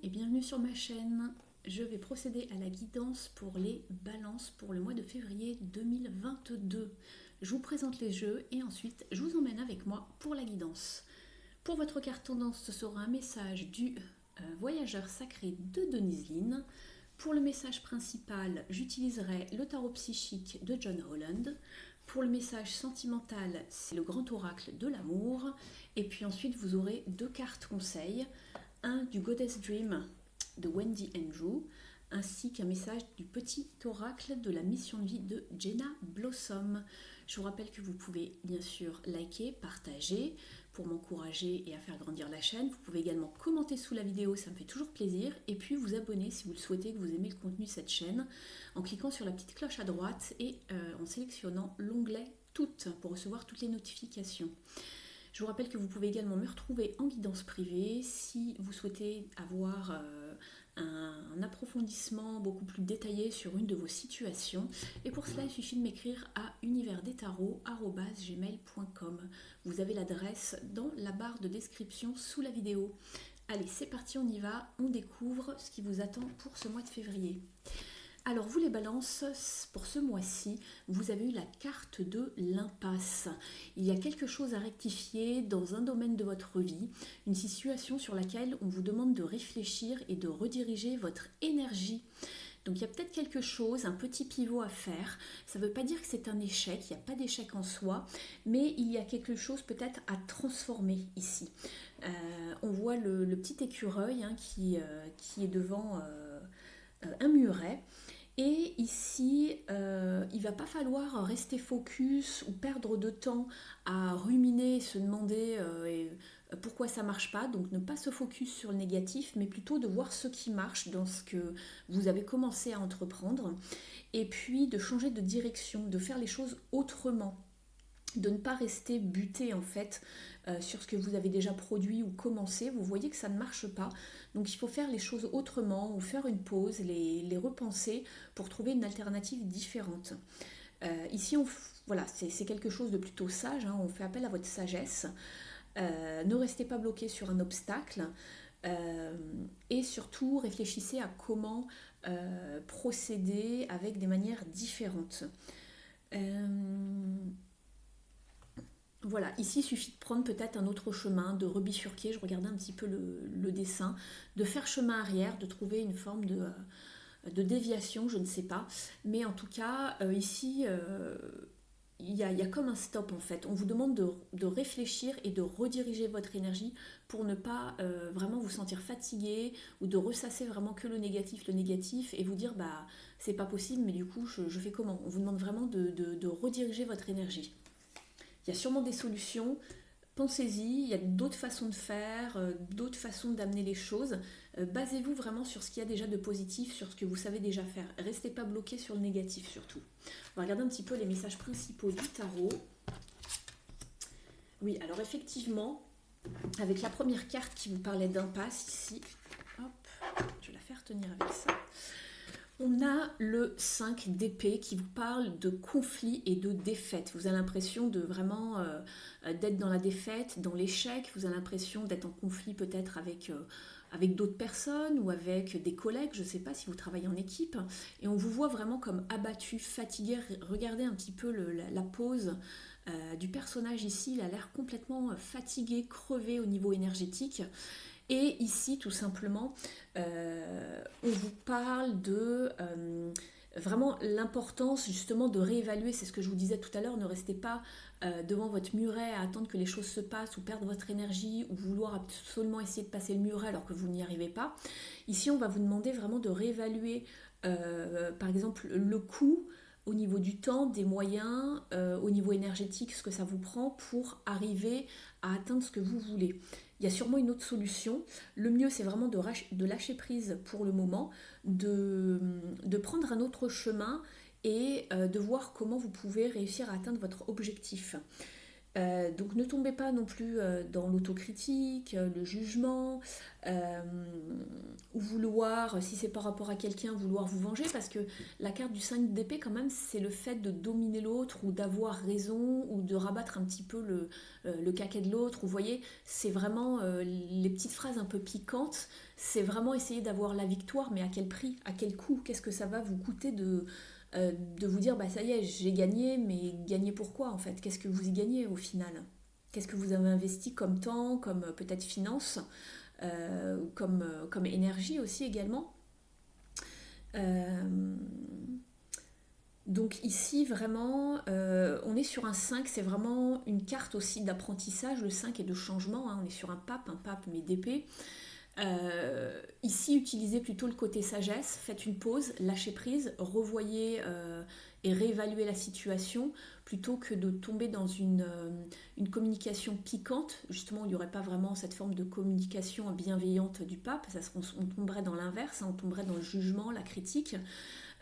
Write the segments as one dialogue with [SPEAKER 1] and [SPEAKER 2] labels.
[SPEAKER 1] et bienvenue sur ma chaîne. Je vais procéder à la guidance pour les balances pour le mois de février 2022. Je vous présente les jeux et ensuite je vous emmène avec moi pour la guidance. Pour votre carte tendance, ce sera un message du voyageur sacré de Denise Linn. Pour le message principal, j'utiliserai le tarot psychique de John Holland. Pour le message sentimental, c'est le grand oracle de l'amour. Et puis ensuite, vous aurez deux cartes conseils. Un du Goddess Dream de Wendy Andrew, ainsi qu'un message du petit oracle de la mission de vie de Jenna Blossom. Je vous rappelle que vous pouvez bien sûr liker, partager pour m'encourager et à faire grandir la chaîne. Vous pouvez également commenter sous la vidéo, ça me fait toujours plaisir. Et puis vous abonner si vous le souhaitez, que vous aimez le contenu de cette chaîne, en cliquant sur la petite cloche à droite et en sélectionnant l'onglet Toutes pour recevoir toutes les notifications. Je vous rappelle que vous pouvez également me retrouver en guidance privée si vous souhaitez avoir un approfondissement beaucoup plus détaillé sur une de vos situations. Et pour cela, il suffit de m'écrire à universdestarots@gmail.com. Vous avez l'adresse dans la barre de description sous la vidéo. Allez, c'est parti, on y va. On découvre ce qui vous attend pour ce mois de février. Alors vous les balances, pour ce mois-ci, vous avez eu la carte de l'impasse. Il y a quelque chose à rectifier dans un domaine de votre vie, une situation sur laquelle on vous demande de réfléchir et de rediriger votre énergie. Donc il y a peut-être quelque chose, un petit pivot à faire. Ça ne veut pas dire que c'est un échec, il n'y a pas d'échec en soi, mais il y a quelque chose peut-être à transformer ici. On voit le petit écureuil qui est devant un muret. Et ici, il ne va pas falloir rester focus ou perdre de temps à ruminer, se demander pourquoi ça ne marche pas. Donc ne pas se focus sur le négatif, mais plutôt de voir ce qui marche dans ce que vous avez commencé à entreprendre. Et puis de changer de direction, de faire les choses autrement. De ne pas rester buté en fait sur ce que vous avez déjà produit ou commencé. Vous voyez que ça ne marche pas, donc il faut faire les choses autrement ou faire une pause, les repenser pour trouver une alternative différente. Ici, voilà, c'est quelque chose de plutôt sage, on fait appel à votre sagesse. Ne restez pas bloqué sur un obstacle et surtout réfléchissez à comment procéder avec des manières différentes. Voilà, ici il suffit de prendre peut-être un autre chemin, de rebifurquer, je regardais un petit peu le dessin, de faire chemin arrière, de trouver une forme de déviation, je ne sais pas. Mais en tout cas, ici, il y a comme un stop en fait. On vous demande de réfléchir et de rediriger votre énergie pour ne pas vraiment vous sentir fatigué ou de ressasser vraiment que le négatif et vous dire bah c'est pas possible, mais du coup je fais comment? On vous demande vraiment de rediriger votre énergie. Il y a sûrement des solutions, pensez-y, il y a d'autres façons de faire, d'autres façons d'amener les choses. Basez-vous vraiment sur ce qu'il y a déjà de positif, sur ce que vous savez déjà faire. Restez pas bloqué sur le négatif surtout. On va regarder un petit peu les messages principaux du tarot. Oui, alors effectivement, avec la première carte qui vous parlait d'impasse ici, hop, je vais la faire tenir avec ça. On a le 5 d'épée qui vous parle de conflit et de défaite. Vous avez l'impression de vraiment d'être dans la défaite, dans l'échec. Vous avez l'impression d'être en conflit peut-être avec d'autres personnes ou avec des collègues. Je ne sais pas si vous travaillez en équipe. Et on vous voit vraiment comme abattu, fatigué. Regardez un petit peu la pose du personnage ici. Il a l'air complètement fatigué, crevé au niveau énergétique. Et ici, tout simplement, on vous parle de vraiment l'importance justement de réévaluer. C'est ce que je vous disais tout à l'heure, ne restez pas devant votre muret à attendre que les choses se passent ou perdre votre énergie ou vouloir absolument essayer de passer le muret alors que vous n'y arrivez pas. Ici, on va vous demander vraiment de réévaluer, par exemple, le coût au niveau du temps, des moyens, au niveau énergétique, ce que ça vous prend pour arriver à atteindre ce que vous voulez. Il y a sûrement une autre solution. Le mieux, c'est vraiment de lâcher prise pour le moment, de prendre un autre chemin et de voir comment vous pouvez réussir à atteindre votre objectif. Donc ne tombez pas non plus dans l'autocritique, le jugement, euh, ou vouloir, si c'est par rapport à quelqu'un, vouloir vous venger, parce que la carte du 5 d'épée quand même, c'est le fait de dominer l'autre, ou d'avoir raison, ou de rabattre un petit peu le caquet de l'autre. Vous voyez, c'est vraiment les petites phrases un peu piquantes, c'est vraiment essayer d'avoir la victoire, mais à quel prix, à quel coût, qu'est-ce que ça va vous coûter de vous dire bah ça y est j'ai gagné, mais gagner pourquoi en fait, qu'est-ce que vous y gagnez au final, qu'est-ce que vous avez investi comme temps, comme peut-être finance, comme énergie aussi également. Euh, donc ici vraiment on est sur un 5, c'est vraiment une carte aussi d'apprentissage, le 5 est de changement, hein. On est sur un pape mais d'épée. Ici, utilisez plutôt le côté sagesse, faites une pause, lâchez prise, revoyez et réévaluez la situation plutôt que de tomber dans une communication piquante. Justement, il n'y aurait pas vraiment cette forme de communication bienveillante du pape, on tomberait dans l'inverse, hein, on tomberait dans le jugement, la critique.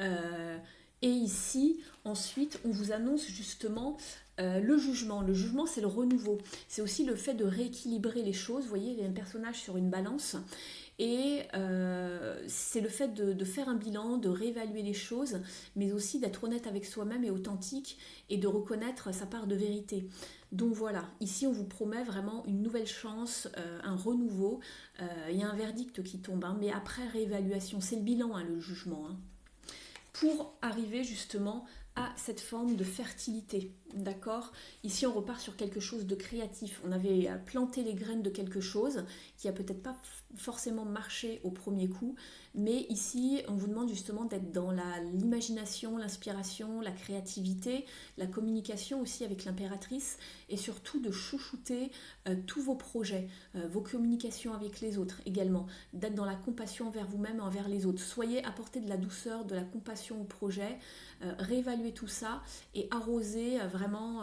[SPEAKER 1] Euh, et ici, ensuite, on vous annonce justement le jugement. Le jugement, c'est le renouveau. C'est aussi le fait de rééquilibrer les choses. Vous voyez, il y a un personnage sur une balance. Et c'est le fait de faire un bilan, de réévaluer les choses, mais aussi d'être honnête avec soi-même et authentique et de reconnaître sa part de vérité. Donc voilà, ici on vous promet vraiment une nouvelle chance, un renouveau. Il y a un verdict qui tombe, hein, mais après réévaluation, c'est le bilan, hein, le jugement, hein, pour arriver justement à cette forme de fertilité, d'accord? Ici, on repart sur quelque chose de créatif. On avait planté les graines de quelque chose qui a peut-être pas forcément marché au premier coup, mais ici, on vous demande justement d'être dans l'imagination, l'inspiration, la créativité, la communication aussi avec l'impératrice, et surtout de chouchouter tous vos projets, vos communications avec les autres également, d'être dans la compassion envers vous-même et envers les autres. Soyez, apportez de la douceur, de la compassion au projet, réévaluer tout ça et arroser vraiment,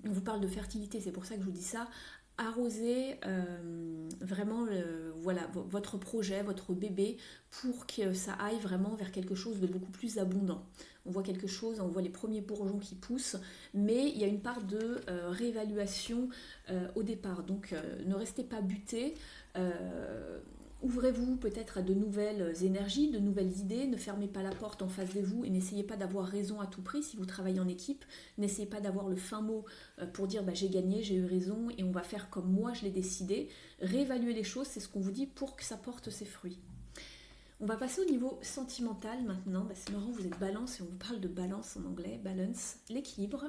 [SPEAKER 1] on vous parle de fertilité, c'est pour ça que je vous dis ça, arroser vraiment voilà, votre projet, votre bébé, pour que ça aille vraiment vers quelque chose de beaucoup plus abondant. On voit quelque chose, on voit les premiers bourgeons qui poussent, mais il y a une part de réévaluation au départ, donc ne restez pas buté. Ouvrez-vous peut-être à de nouvelles énergies, de nouvelles idées, ne fermez pas la porte en face de vous et n'essayez pas d'avoir raison à tout prix si vous travaillez en équipe, n'essayez pas d'avoir le fin mot pour dire bah, j'ai gagné, j'ai eu raison et on va faire comme moi je l'ai décidé. Réévaluer les choses, c'est ce qu'on vous dit pour que ça porte ses fruits. On va passer au niveau sentimental maintenant. Bah, c'est marrant, vous êtes balance et on vous parle de balance en anglais, balance, l'équilibre.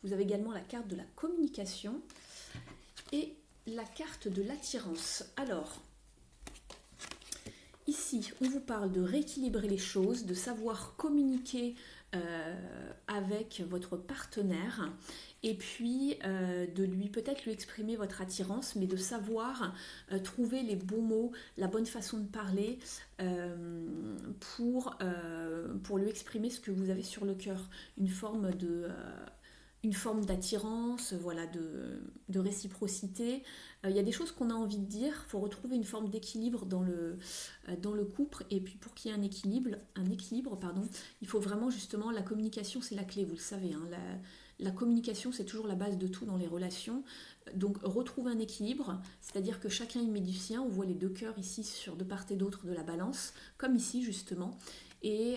[SPEAKER 1] Vous avez également la carte de la communication et la carte de l'attirance. Alors, ici, on vous parle de rééquilibrer les choses, de savoir communiquer avec votre partenaire et puis de peut-être lui exprimer votre attirance, mais de savoir trouver les bons mots, la bonne façon de parler pour lui exprimer ce que vous avez sur le cœur, une forme d'attirance, voilà, de réciprocité. Il y a des choses qu'on a envie de dire, il faut retrouver une forme d'équilibre dans le couple, et puis pour qu'il y ait un équilibre, pardon, il faut vraiment justement, la communication c'est la clé, vous le savez, hein, la communication c'est toujours la base de tout dans les relations, donc retrouver un équilibre, c'est-à-dire que chacun y met du sien, on voit les deux cœurs ici sur de part et d'autre de la balance, comme ici justement, et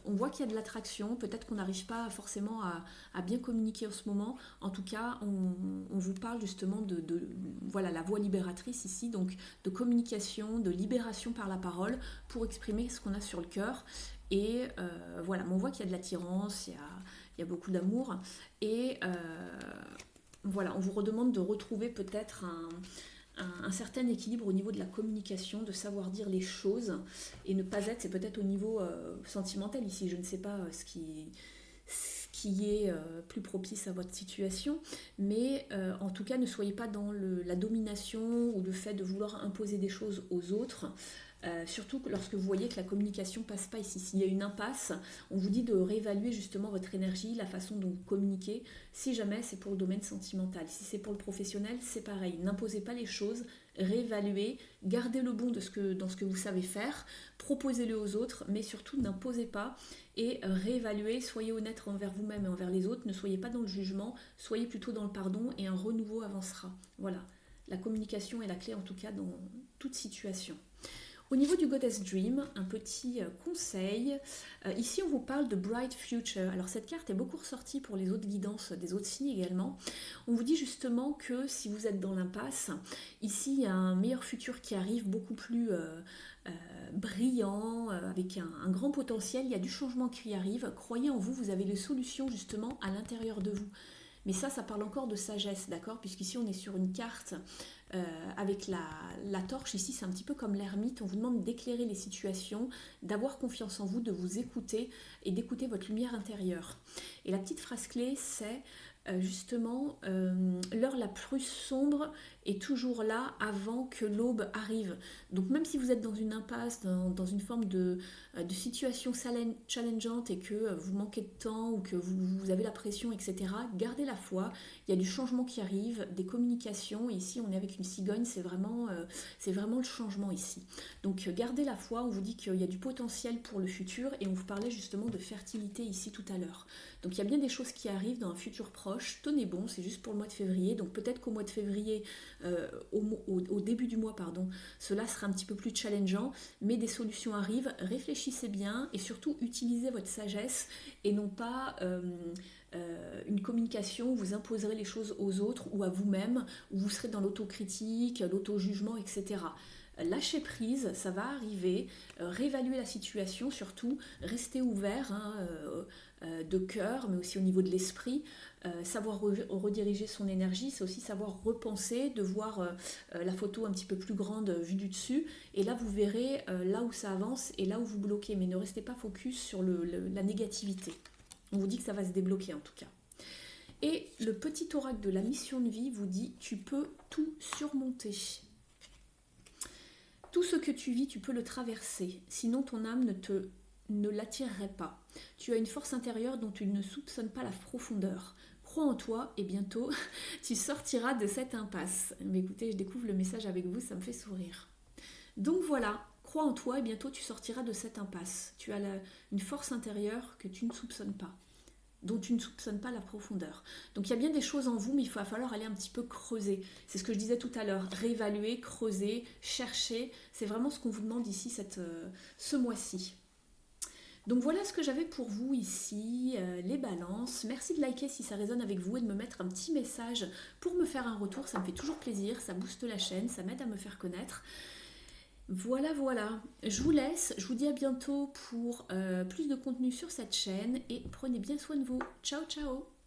[SPEAKER 1] on voit qu'il y a de l'attraction, peut-être qu'on n'arrive pas forcément à bien communiquer en ce moment, en tout cas on vous parle justement de voilà, la voie libératrice ici, donc de communication, de libération par la parole pour exprimer ce qu'on a sur le cœur, et voilà, on voit qu'il y a de l'attirance, il y a beaucoup d'amour, et voilà, on vous redemande de retrouver peut-être un certain équilibre au niveau de la communication, de savoir dire les choses et ne pas être, c'est peut-être au niveau sentimental ici, je ne sais pas ce qui est plus propice à votre situation, mais en tout cas ne soyez pas dans la domination ou le fait de vouloir imposer des choses aux autres. Surtout lorsque vous voyez que la communication passe pas ici. S'il y a une impasse, on vous dit de réévaluer justement votre énergie, la façon dont vous communiquez, si jamais c'est pour le domaine sentimental. Si c'est pour le professionnel, c'est pareil. N'imposez pas les choses, réévaluez, gardez le bon dans ce que vous savez faire, proposez-le aux autres, mais surtout n'imposez pas et réévaluez, soyez honnête envers vous-même et envers les autres, ne soyez pas dans le jugement, soyez plutôt dans le pardon et un renouveau avancera. Voilà, la communication est la clé en tout cas dans toute situation. Au niveau du Goddess Dream, un petit conseil. Ici, on vous parle de Bright Future. Alors, cette carte est beaucoup ressortie pour les autres guidances des autres signes également. On vous dit justement que si vous êtes dans l'impasse, ici, il y a un meilleur futur qui arrive, beaucoup plus brillant, avec un grand potentiel. Il y a du changement qui arrive. Croyez en vous, vous avez les solutions justement à l'intérieur de vous. Mais ça parle encore de sagesse, d'accord? Puisqu'ici, on est sur une carte avec la torche. Ici, c'est un petit peu comme l'ermite. On vous demande d'éclairer les situations, d'avoir confiance en vous, de vous écouter et d'écouter votre lumière intérieure. Et la petite phrase clé, c'est justement l'heure la plus sombre est toujours là avant que l'aube arrive. Donc même si vous êtes dans une impasse, dans une forme de situation challengeante et que vous manquez de temps ou que vous avez la pression, etc., gardez la foi. Il y a du changement qui arrive, des communications. Et ici, on est avec une cigogne, c'est vraiment le changement ici. Donc gardez la foi, on vous dit qu'il y a du potentiel pour le futur et on vous parlait justement de fertilité ici tout à l'heure. Donc il y a bien des choses qui arrivent dans un futur proche. Tenez bon, c'est juste pour le mois de février. Donc peut-être qu'au mois de février, au début du mois, cela sera un petit peu plus challengeant, mais des solutions arrivent. Réfléchissez bien et surtout utilisez votre sagesse et non pas une communication où vous imposerez les choses aux autres ou à vous-même, où vous serez dans l'autocritique, l'auto-jugement, etc. Lâchez prise, ça va arriver, réévaluer la situation surtout, restez ouvert de cœur, mais aussi au niveau de l'esprit, savoir rediriger son énergie, c'est aussi savoir repenser, de voir la photo un petit peu plus grande vue du dessus, et là vous verrez là où ça avance et là où vous bloquez, mais ne restez pas focus sur la négativité. On vous dit que ça va se débloquer en tout cas. Et le petit oracle de la mission de vie vous dit « Tu peux tout surmonter ». Tout ce que tu vis, tu peux le traverser, sinon ton âme ne l'attirerait pas. Tu as une force intérieure dont tu ne soupçonnes pas la profondeur. Crois en toi et bientôt tu sortiras de cette impasse. Mais écoutez, je découvre le message avec vous, ça me fait sourire. Donc voilà, crois en toi et bientôt tu sortiras de cette impasse. Tu as une force intérieure que tu ne soupçonnes pas, dont tu ne soupçonnes pas la profondeur. Donc il y a bien des choses en vous, mais il va falloir aller un petit peu creuser. C'est ce que je disais tout à l'heure, réévaluer, creuser, chercher. C'est vraiment ce qu'on vous demande ici ce mois-ci. Donc voilà ce que j'avais pour vous ici, les balances. Merci de liker si ça résonne avec vous et de me mettre un petit message pour me faire un retour. Ça me fait toujours plaisir, ça booste la chaîne, ça m'aide à me faire connaître. Voilà, je vous laisse, je vous dis à bientôt pour plus de contenu sur cette chaîne et prenez bien soin de vous. Ciao, ciao!